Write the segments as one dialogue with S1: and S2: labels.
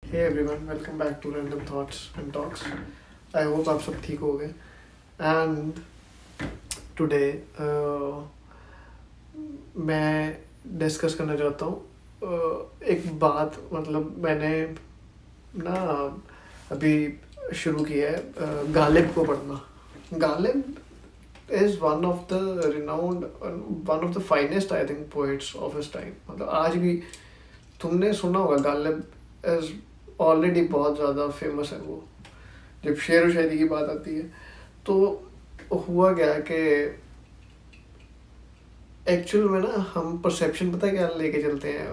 S1: Hey everyone, welcome back to random thoughts and talks. I hope आप सब ठीक हो गए। एंड टुडे मैं डिस्कस करना चाहता हूँ एक बात। मतलब मैंने ना अभी शुरू किया है गालिब को पढ़ना। Ghalib is one of the renowned, one of the finest I think poets of his time. मतलब आज भी तुमने सुना होगा, गालिब इज ऑलरेडी बहुत ज़्यादा फेमस है वो, जब शेर व शायरी की बात आती है। तो हुआ क्या कि एक्चुअल में ना हम परसेप्शन पता है क्या लेके चलते हैं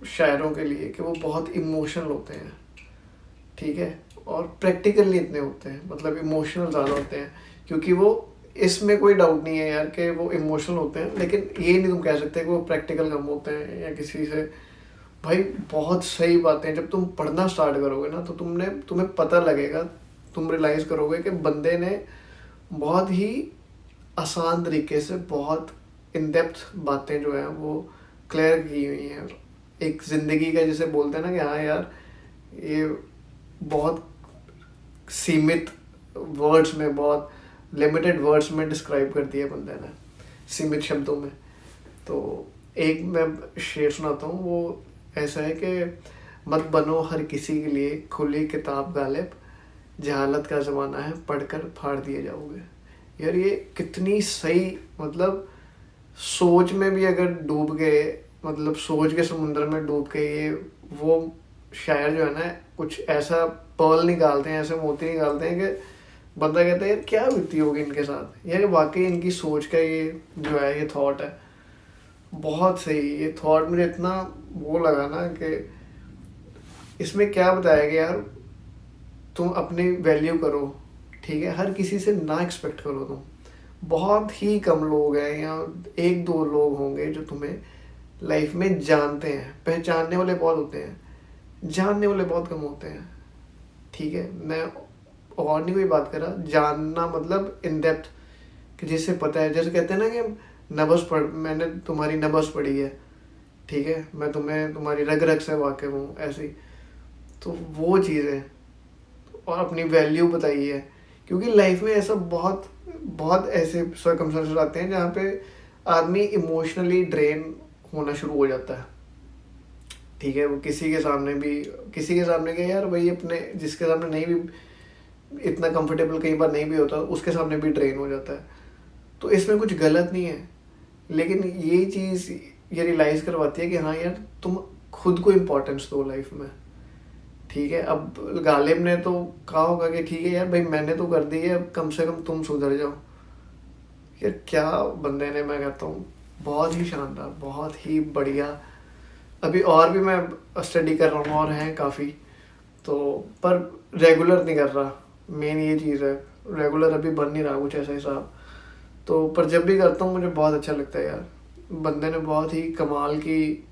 S1: शायरों के लिए, कि वो बहुत इमोशनल होते हैं, ठीक है, और प्रैक्टिकल नहीं इतने होते हैं। मतलब इमोशनल ज़्यादा होते हैं, क्योंकि वो, इसमें कोई डाउट नहीं है यार कि वो इमोशनल होते हैं, लेकिन ये नहीं तुम कह सकते कि वो प्रैक्टिकल कम होते हैं या किसी से। भाई बहुत सही बातें जब तुम पढ़ना स्टार्ट करोगे ना, तो तुम्हें पता लगेगा, तुम रियलाइज़ करोगे कि बंदे ने बहुत ही आसान तरीके से बहुत इन डेप्थ बातें जो हैं वो क्लियर की हुई हैं। एक ज़िंदगी का जैसे बोलते हैं ना कि हाँ यार, ये बहुत सीमित वर्ड्स में, बहुत लिमिटेड वर्ड्स में डिस्क्राइब कर दिया बंदे ने, सीमित शब्दों में। तो एक मैं शेर सुनाता हूँ, वो ऐसा है कि मत बनो हर किसी के लिए खुली किताब गालिब, जहालत का ज़माना है पढ़कर फाड़ दिए जाओगे। यार ये कितनी सही, मतलब सोच में भी अगर डूब गए, मतलब सोच के समुंदर में डूब के ये वो शायर जो है ना, कुछ ऐसा पर्ल निकालते हैं, ऐसे मोती निकालते हैं कि बंदा कहता है यार क्या बीती होगी इनके साथ। यार वाकई इनकी सोच का ये जो है, ये थॉट है बहुत सही। ये थॉट मुझे इतना वो लगा ना कि इसमें क्या बताया गया यार, तुम अपनी वैल्यू करो, ठीक है, हर किसी से ना एक्सपेक्ट करो तुम। बहुत ही कम लोग हैं, या एक दो लोग होंगे जो तुम्हें लाइफ में जानते हैं। पहचानने वाले बहुत होते हैं, जानने वाले बहुत कम होते हैं, ठीक है। मैं और नहीं कोई बात कर रहा, जानना मतलब इन डेप्थ, कि जिससे पता है, जैसे कहते हैं ना कि नब्ज़ पढ़, मैंने तुम्हारी नब्ज़ पढ़ी है, ठीक है, मैं तुम्हें तुम्हारी रग रग से वाकिफ़ हूँ, ऐसी। तो वो चीज़ें, और अपनी वैल्यू बताई है। क्योंकि लाइफ में ऐसा बहुत बहुत ऐसे सर्कमस्टेंसेस आते हैं जहाँ पे आदमी इमोशनली ड्रेन होना शुरू हो जाता है, ठीक है। वो किसी के सामने भी, किसी के सामने क्या यार, वही अपने जिसके सामने नहीं भी इतना कंफर्टेबल कई बार नहीं भी होता, उसके सामने भी ड्रेन हो जाता है। तो इसमें कुछ गलत नहीं है, लेकिन ये चीज़ ये रियलाइज़ करवाती है कि हाँ यार, तुम खुद को इम्पोर्टेंस दो लाइफ में, ठीक है। अब गालिब ने तो कहा होगा कि ठीक है यार भाई, मैंने तो कर दी है, अब कम से कम तुम सुधर जाओ। यार क्या बंदे ने, मैं कहता हूँ बहुत ही शानदार, बहुत ही बढ़िया। अभी और भी मैं स्टडी कर रहा हूँ, और हैं काफ़ी, तो पर रेगुलर नहीं कर रहा। मेन ये चीज़ है, रेगुलर अभी बन नहीं रहा कुछ ऐसा हिसाब। तो पर जब भी करता हूँ मुझे बहुत अच्छा लगता है यार। बंदे ने बहुत ही कमाल की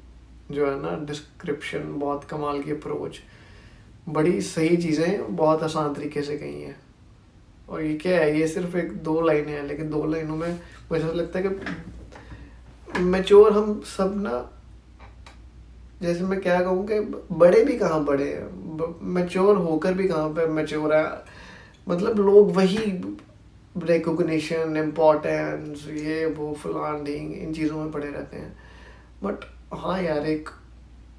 S1: जो है ना डिस्क्रिप्शन, बहुत कमाल की अप्रोच, बड़ी सही चीज़ें बहुत आसान तरीके से कही हैं। और ये क्या है, ये सिर्फ एक दो लाइनें हैं, लेकिन दो लाइनों में मुझे ऐसा लगता है कि मैच्योर हम सब ना, जैसे मैं क्या कहूँ कि बड़े भी कहाँ बड़े हैं, मैच्योर होकर भी कहाँ पे मैच्योर है। मतलब लोग वही रिकॉग्निशन, इम्पोर्टेंस, ये वो फलान ढींग, इन चीज़ों में पड़े रहते हैं। बट हाँ यार, एक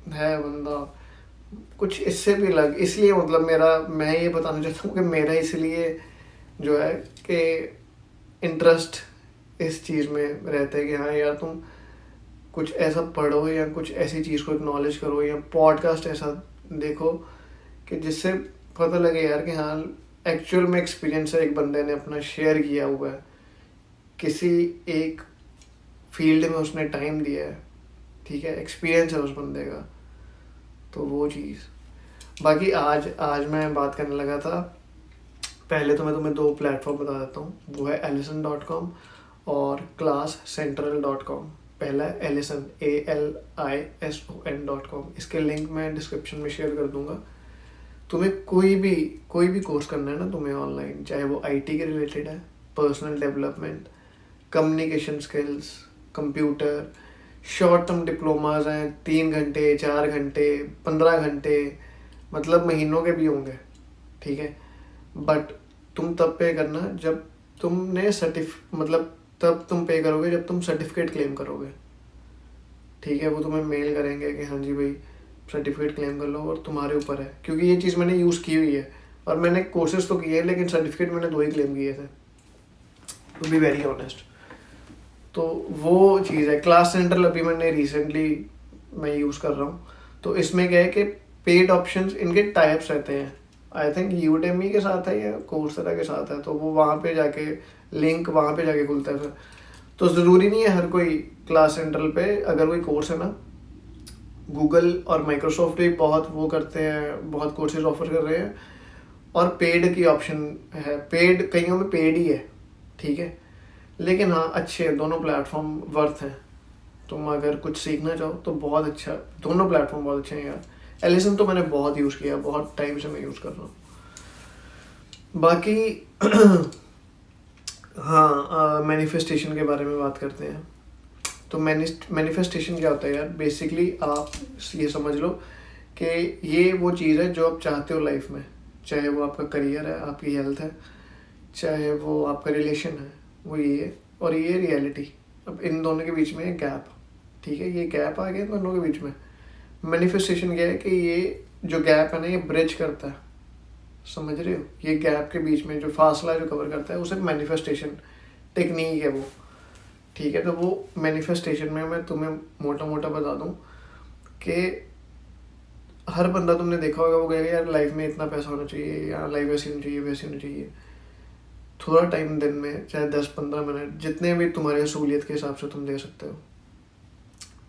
S1: है बंदा कुछ इससे भी अलग, इसलिए मतलब मेरा, मैं ये बताना चाहता हूँ कि मेरा इसलिए जो है कि इंटरेस्ट इस चीज़ में रहता है कि हाँ यार, तुम कुछ ऐसा पढ़ो या कुछ ऐसी चीज़ को एक्नॉलेज करो, या पॉडकास्ट ऐसा देखो कि जिससे पता लगे यार कि हाँ एक्चुअल में एक्सपीरियंस है, एक बंदे ने अपना शेयर किया हुआ है, किसी एक फील्ड में उसने टाइम दिया है, ठीक है, एक्सपीरियंस है उस बंदे का। तो वो चीज़, बाकी आज आज मैं बात करने लगा था, पहले तो मैं तुम्हें दो प्लेटफॉर्म बता देता हूँ। वो है Ellison.com और ClassCentral.com। पहला है Ellison, ALISON.com। इसके लिंक मैं डिस्क्रिप्शन में शेयर कर दूंगा। तुम्हें कोई भी कोर्स करना है ना तुम्हें ऑनलाइन, चाहे वो IT के रिलेटेड है, personal development, communication skills, computer, short term diplomas हैं, 3 घंटे, 4 घंटे, 15 घंटे, मतलब महीनों के भी होंगे, ठीक है। बट तुम तब पे करना जब तुमने मतलब तब तुम पे करोगे जब तुम सर्टिफिकेट क्लेम करोगे, ठीक है। वो तुम्हें मेल करेंगे कि हाँ जी भाई सर्टिफिकेट क्लेम कर लो, और तुम्हारे ऊपर है, क्योंकि ये चीज़ मैंने यूज़ की हुई है और मैंने कोर्सेज तो किए हैं, लेकिन सर्टिफिकेट मैंने 2 ही क्लेम किए थे, टू बी वेरी ऑनेस्ट। तो वो चीज़ है। क्लास सेंट्रल अभी मैंने रिसेंटली मैं यूज़ कर रहा हूँ, तो इसमें क्या है कि पेड ऑप्शंस इनके टाइप्स रहते हैं। आई थिंक यूडेमी के साथ है या कोर्सेरा के साथ है, तो वो वहाँ पे जाके लिंक वहाँ पे जाके खुलता है फिर। तो ज़रूरी नहीं है हर कोई क्लास सेंट्रल पे अगर कोई कोर्स है ना, गूगल और माइक्रोसॉफ्ट भी बहुत वो करते हैं, बहुत कोर्सेज ऑफर कर रहे हैं, और पेड की ऑप्शन है, पेड कईयों में पेड ही है, ठीक है। लेकिन हाँ अच्छे हैं दोनों प्लेटफॉर्म, वर्थ हैं। तुम अगर कुछ सीखना चाहो तो बहुत अच्छा, दोनों प्लेटफॉर्म बहुत अच्छे हैं यार। एलिसन तो मैंने बहुत यूज़ किया, बहुत टाइम से मैं यूज़ कर रहा हूँ। बाकी हाँ, मैनिफेस्टेशन के बारे में बात करते हैं। तो मैनिफेस्टेशन क्या होता है यार, बेसिकली आप ये समझ लो कि ये वो चीज़ है जो आप चाहते हो लाइफ में, चाहे वो आपका करियर है, आपकी हेल्थ है, चाहे वो आपका रिलेशन है, वो ये है, और ये रियलिटी। अब इन दोनों के बीच में गैप, ठीक है, ये गैप आ गया दोनों के बीच में। मैनिफेस्टेशन क्या है कि ये जो गैप है ना, ये ब्रिज करता है, समझ रहे हो, ये गैप के बीच में जो फासला जो कवर करता है उसे मैनिफेस्टेशन टेक्निक है वो, ठीक है। तो वो मैनिफेस्टेशन में मैं तुम्हें मोटा मोटा बता दूं कि हर बंदा तुमने देखा होगा, वो कहेगा यार लाइफ में इतना पैसा होना चाहिए, या लाइफ ऐसी होनी चाहिए, वैसी होनी चाहिए। थोड़ा टाइम दिन में, चाहे 10-15 मिनट, जितने भी तुम्हारी सहूलियत के हिसाब से तुम दे सकते हो,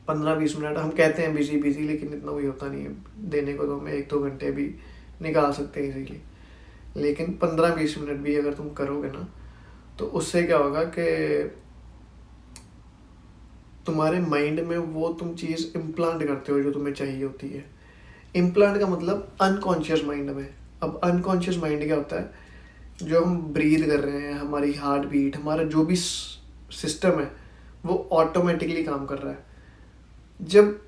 S1: 15-20 मिनट। हम कहते हैं बिजी बिजी, लेकिन इतना कोई होता नहीं है देने को, तो हमें 1-2 घंटे भी निकाल सकते हैं इजीली। लेकिन 15-20 मिनट भी अगर तुम करोगे ना, तो उससे क्या होगा कि तुम्हारे माइंड में वो तुम चीज़ इम्प्लांट करते हो जो तुम्हें चाहिए होती है। इम्प्लांट का मतलब अनकॉन्शियस माइंड में। अब अनकॉन्शियस माइंड क्या होता है, जो हम ब्रीथ कर रहे हैं, हमारी हार्ट बीट, हमारा जो भी सिस्टम है वो ऑटोमेटिकली काम कर रहा है। जब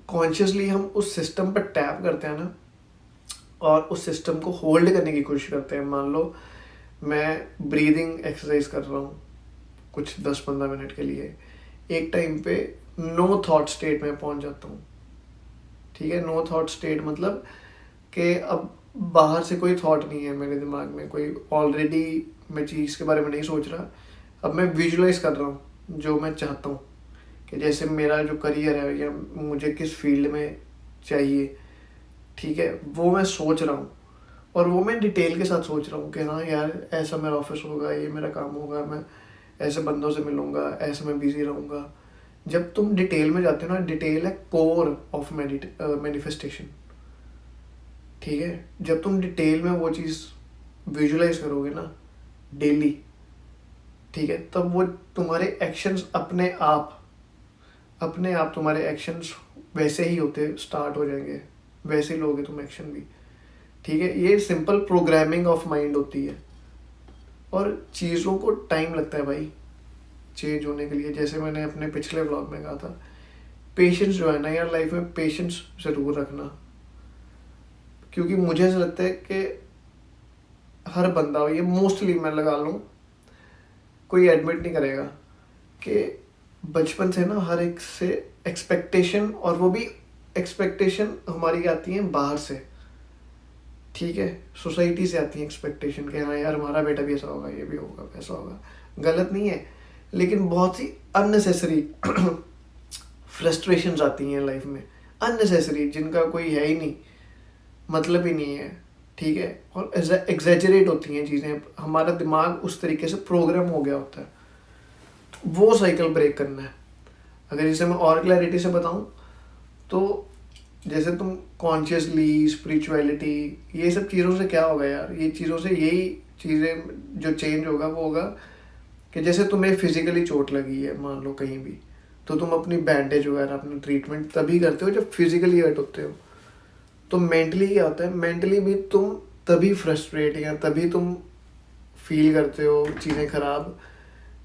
S1: कॉन्शियसली हम उस सिस्टम पर टैप करते हैं ना, और उस सिस्टम को होल्ड करने की कोशिश करते हैं, मान लो मैं ब्रीदिंग एक्सरसाइज कर रहा हूँ कुछ 10-15 मिनट के लिए, एक टाइम पे नो थॉट स्टेट में पहुँच जाता हूँ, ठीक है। नो थॉट स्टेट मतलब कि अब बाहर से कोई थॉट नहीं है मेरे दिमाग में, कोई ऑलरेडी मैं चीज़ के बारे में नहीं सोच रहा। अब मैं विजुलाइज कर रहा हूँ जो मैं चाहता हूँ, कि जैसे मेरा जो करियर है या मुझे किस फील्ड में चाहिए, ठीक है, वो मैं सोच रहा हूँ। और वो मैं डिटेल के साथ सोच रहा हूँ कि हाँ यार ऐसा मेरा ऑफिस होगा, ये मेरा काम होगा, मैं ऐसे बंदों से मिलूँगा, ऐसे मैं बिजी रहूँगा। जब तुम डिटेल में जाते हो ना, डिटेल है कोर ऑफ मैनिफेस्टेशन, ठीक है। जब तुम डिटेल में वो चीज़ विजुलाइज करोगे ना डेली, ठीक है, तब वो तुम्हारे एक्शंस अपने आप तुम्हारे एक्शंस वैसे ही होते स्टार्ट हो जाएंगे, वैसे ही लोगे तुम एक्शन भी, ठीक है। ये सिंपल प्रोग्रामिंग ऑफ माइंड होती है, और चीज़ों को टाइम लगता है भाई चेंज होने के लिए। जैसे मैंने अपने पिछले व्लॉग में कहा था, पेशेंस जो है ना यार, लाइफ में पेशेंस ज़रूर रखना। क्योंकि मुझे ऐसा लगता है कि हर बंदा, ये मोस्टली मैं लगा लूँ, कोई एडमिट नहीं करेगा कि बचपन से ना हर एक से एक्सपेक्टेशन, और वो भी एक्सपेक्टेशन हमारी आती है बाहर से, ठीक है, सोसाइटी से आती है एक्सपेक्टेशन कि हाँ यार हमारा बेटा भी ऐसा होगा, ये भी होगा, वैसा होगा। गलत नहीं है, लेकिन बहुत सी अननेसेसरी फ्रस्ट्रेशंस आती हैं लाइफ में, अननेसेसरी, जिनका कोई है ही नहीं, मतलब ही नहीं है, ठीक है। और एग्जैजरेट होती हैं चीज़ें, हमारा दिमाग उस तरीके से प्रोग्राम हो गया होता है। वो साइकिल ब्रेक करना है। अगर इसे मैं और क्लैरिटी से बताऊं तो, जैसे तुम कॉन्शियसली, स्पिरिचुअलिटी, ये सब चीज़ों से क्या होगा यार, ये चीज़ों से यही चीज़ें जो चेंज होगा वो होगा कि जैसे तुम्हें फिजिकली चोट लगी है मान लो कहीं भी, तो तुम अपनी बैंडेज वगैरह अपनी ट्रीटमेंट तभी करते हो जब फिजिकली हर्ट होते हो। तो मेंटली क्या होता है, मेंटली भी तुम तभी फ्रस्ट्रेट या तभी तुम फील करते हो चीज़ें खराब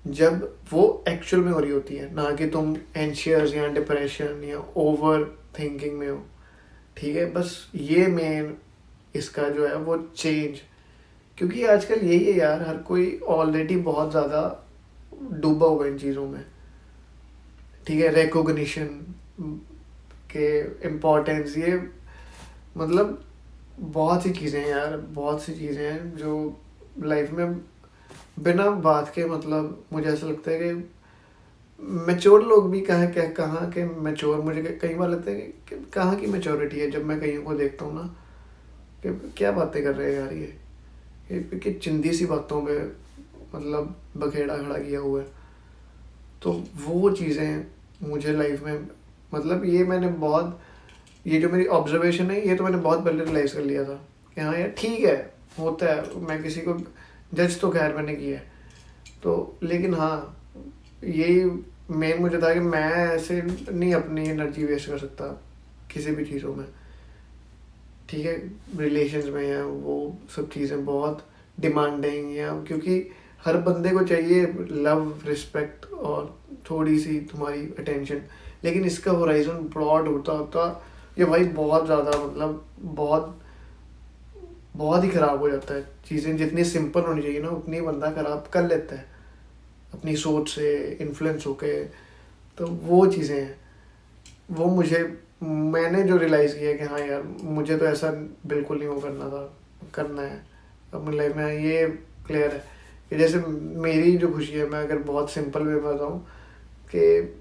S1: जब वो एक्चुअल में हो रही होती है, ना कि तुम एंशियस या डिप्रेशन या ओवर थिंकिंग में हो। ठीक है, बस ये मेन इसका जो है वो चेंज, क्योंकि आजकल यही है यार, हर कोई ऑलरेडी बहुत ज़्यादा डूबा हुआ है इन चीज़ों में। ठीक है, रिकॉग्निशन के इम्पोर्टेंस, ये मतलब बहुत सी चीज़ें हैं यार, बहुत सी चीज़ें हैं जो लाइफ में बिना बात के, मतलब मुझे ऐसा लगता है कि मैच्योर लोग भी कहाँ के मैच्योर, मुझे कई बार लगता है कि कहाँ की मैच्योरिटी है जब मैं कहीं को देखता हूँ ना, कि क्या बातें कर रहे हैं यार ये कि चिंदी सी बातों पे मतलब बखेड़ा खड़ा किया हुआ है। तो वो चीज़ें मुझे लाइफ में, मतलब ये मैंने बहुत, ये जो मेरी ऑब्जर्वेशन है ये तो मैंने बहुत पहले रियलाइज़ कर लिया था कि हाँ यार ठीक है, होता है, मैं किसी को जज तो खैर मैंने किया है तो, लेकिन हाँ यही मेन मुझे था कि मैं ऐसे नहीं अपनी एनर्जी वेस्ट कर सकता किसी भी चीज़ों में। ठीक है, रिलेशंस में या वो सब चीज़ें बहुत डिमांडिंग, या क्योंकि हर बंदे को चाहिए लव, रिस्पेक्ट और थोड़ी सी तुम्हारी अटेंशन, लेकिन इसका होराइजन ब्रॉड होता होता ये भाई बहुत ज़्यादा, मतलब बहुत बहुत ही ख़राब हो जाता है। चीज़ें जितनी सिंपल होनी चाहिए ना उतनी बंदा ख़राब कर लेता है अपनी सोच से इन्फ्लुएंस होके। तो वो चीज़ें हैं, वो मुझे, मैंने जो रियलाइज़ किया कि हाँ यार मुझे तो ऐसा बिल्कुल नहीं वो करना था, करना है अपनी लाइफ में। ये क्लियर है कि जैसे मेरी जो खुशी है, मैं अगर बहुत सिंपल वे में बताऊँ कि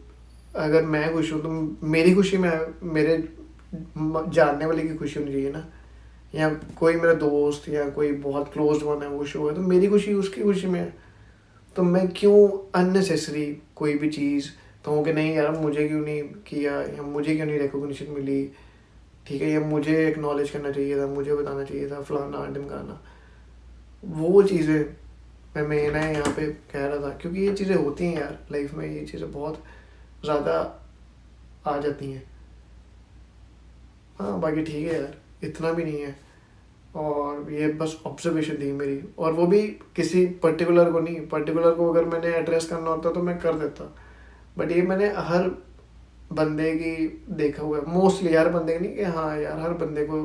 S1: अगर मैं खुश हूँ तो मेरी खुशी में मेरे जानने वाले की खुशी होनी चाहिए ना, या कोई मेरा दोस्त या कोई बहुत क्लोज वन है वो खुश हुआ है तो मेरी खुशी उसकी खुशी में है। तो मैं क्यों अननेसेसरी कोई भी चीज़ कहूँ कि नहीं यार मुझे क्यों नहीं किया, या मुझे क्यों नहीं रिकॉग्निशन मिली, ठीक है, या मुझे एक्नॉलेज करना चाहिए था, मुझे बताना चाहिए था फलाना ढिमकाना। वो चीज़ें मैं मेन है यहाँ पे कह रहा था, क्योंकि ये चीज़ें होती हैं यार लाइफ में, ये चीज़ें बहुत ज़्यादा आ जाती हैं। हाँ बाकी ठीक है यार, इतना भी नहीं है। और ये बस ऑब्जर्वेशन थी मेरी, और वो भी किसी पर्टिकुलर को नहीं, पर्टिकुलर को अगर मैंने एड्रेस करना होता तो मैं कर देता, बट ये मैंने हर बंदे की देखा हुआ है, मोस्टली हर बंदे की नहीं, कि हाँ यार हर बंदे को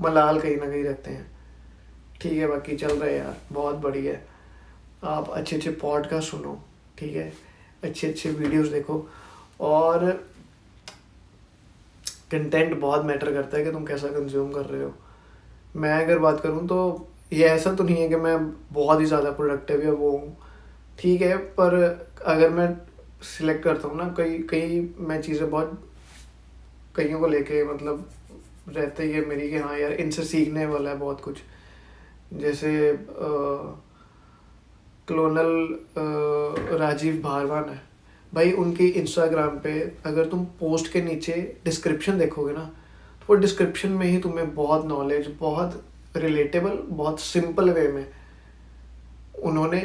S1: मलाल कहीं ना कहीं रहते हैं। ठीक है, बाकी चल रहा है यार, बहुत बढ़िया है। आप अच्छे अच्छे पॉडकास्ट सुनो, ठीक है, अच्छे अच्छे वीडियोस देखो, और कंटेंट बहुत मैटर करता है कि तुम कैसा कंज्यूम कर रहे हो। मैं अगर बात करूँ तो ये ऐसा तो नहीं है कि मैं बहुत ही ज़्यादा प्रोडक्टिव या वो हूँ, ठीक है, पर अगर मैं सिलेक्ट करता हूँ ना, कई कई मैं चीज़ें बहुत कईयों को लेके मतलब रहते ही है मेरी कि हाँ यार इनसे सीखने वाला है बहुत कुछ। जैसे क्लोनल राजीव भारवान है भाई, उनकी इंस्टाग्राम पे अगर तुम पोस्ट के नीचे डिस्क्रिप्शन देखोगे ना, तो वो डिस्क्रिप्शन में ही तुम्हें बहुत नॉलेज, बहुत रिलेटेबल, बहुत सिंपल वे में उन्होंने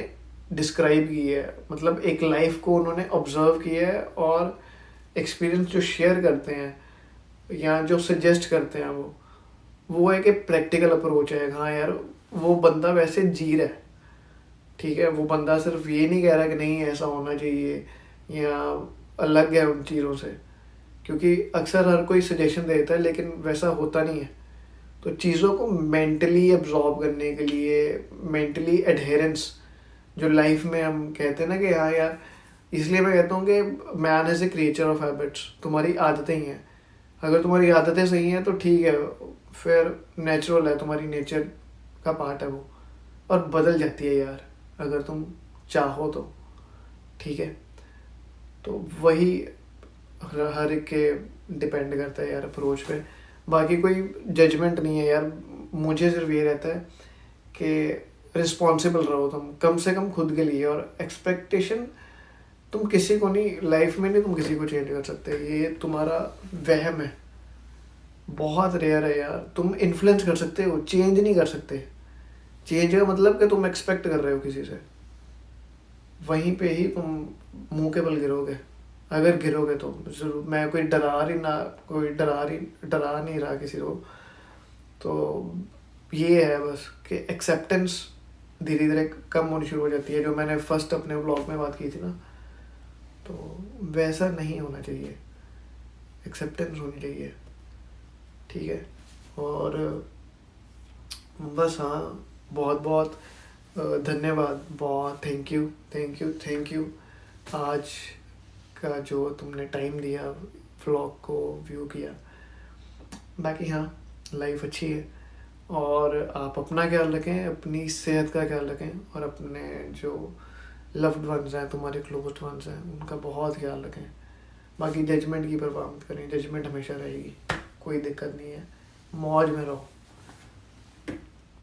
S1: डिस्क्राइब की है, मतलब एक लाइफ को उन्होंने ऑब्जर्व किया है, और एक्सपीरियंस जो शेयर करते हैं या जो सजेस्ट करते हैं वो है कि प्रैक्टिकल अप्रोच है। हाँ यार वो बंदा वैसे जी रहा है, ठीक है, वो बंदा सिर्फ ये नहीं कह रहा कि नहीं ऐसा होना चाहिए या अलग है उन चीज़ों से, क्योंकि अक्सर हर कोई सजेशन देता है लेकिन वैसा होता नहीं है। तो चीज़ों को मेंटली एब्जॉर्ब करने के लिए, मेंटली एडहेरेंस, जो लाइफ में हम कहते हैं ना कि हाँ यार, इसलिए मैं कहता हूँ कि man is a creature of habits. तुम्हारी आदतें ही हैं, अगर तुम्हारी आदतें सही हैं तो ठीक है, फिर नेचुरल है, तुम्हारी नेचर का पार्ट है वो, और बदल जाती है यार अगर तुम चाहो तो, ठीक है। तो वही हर एक के डिपेंड करता है यार अप्रोच पे, बाकी कोई जजमेंट नहीं है यार। मुझे सिर्फ ये रहता है कि रिस्पॉन्सिबल रहो तुम कम से कम खुद के लिए, और एक्सपेक्टेशन तुम किसी को नहीं, लाइफ में नहीं तुम किसी को चेंज कर सकते, ये तुम्हारा वहम है, बहुत रेयर है यार। तुम इन्फ्लुएंस कर सकते हो, चेंज नहीं कर सकते। चेंज का मतलब कि तुम एक्सपेक्ट कर रहे हो किसी से, वहीं पे ही तुम मुंह के बल गिरोगे, अगर गिरोगे तो जरूर। मैं कोई डरा नहीं रहा किसी को, तो ये है बस कि एक्सेप्टेंस धीरे धीरे कम होनी शुरू हो जाती है, जो मैंने फर्स्ट अपने ब्लॉग में बात की थी ना, तो वैसा नहीं होना चाहिए, एक्सेप्टेंस होनी चाहिए, ठीक है। और बस हाँ, बहुत बहुत धन्यवाद, बहुत thank you thank you thank you आज का जो तुमने टाइम दिया, व्लॉग को व्यू किया। बाकी हाँ, लाइफ अच्छी है, और आप अपना ख्याल रखें, अपनी सेहत का ख्याल रखें, और अपने जो लव्ड वंस हैं, तुम्हारे क्लोज्ड वंस हैं, उनका बहुत ख्याल रखें। बाकी जजमेंट की परवाह मत करें, जजमेंट हमेशा रहेगी, कोई दिक्कत नहीं है, मौज में रहो।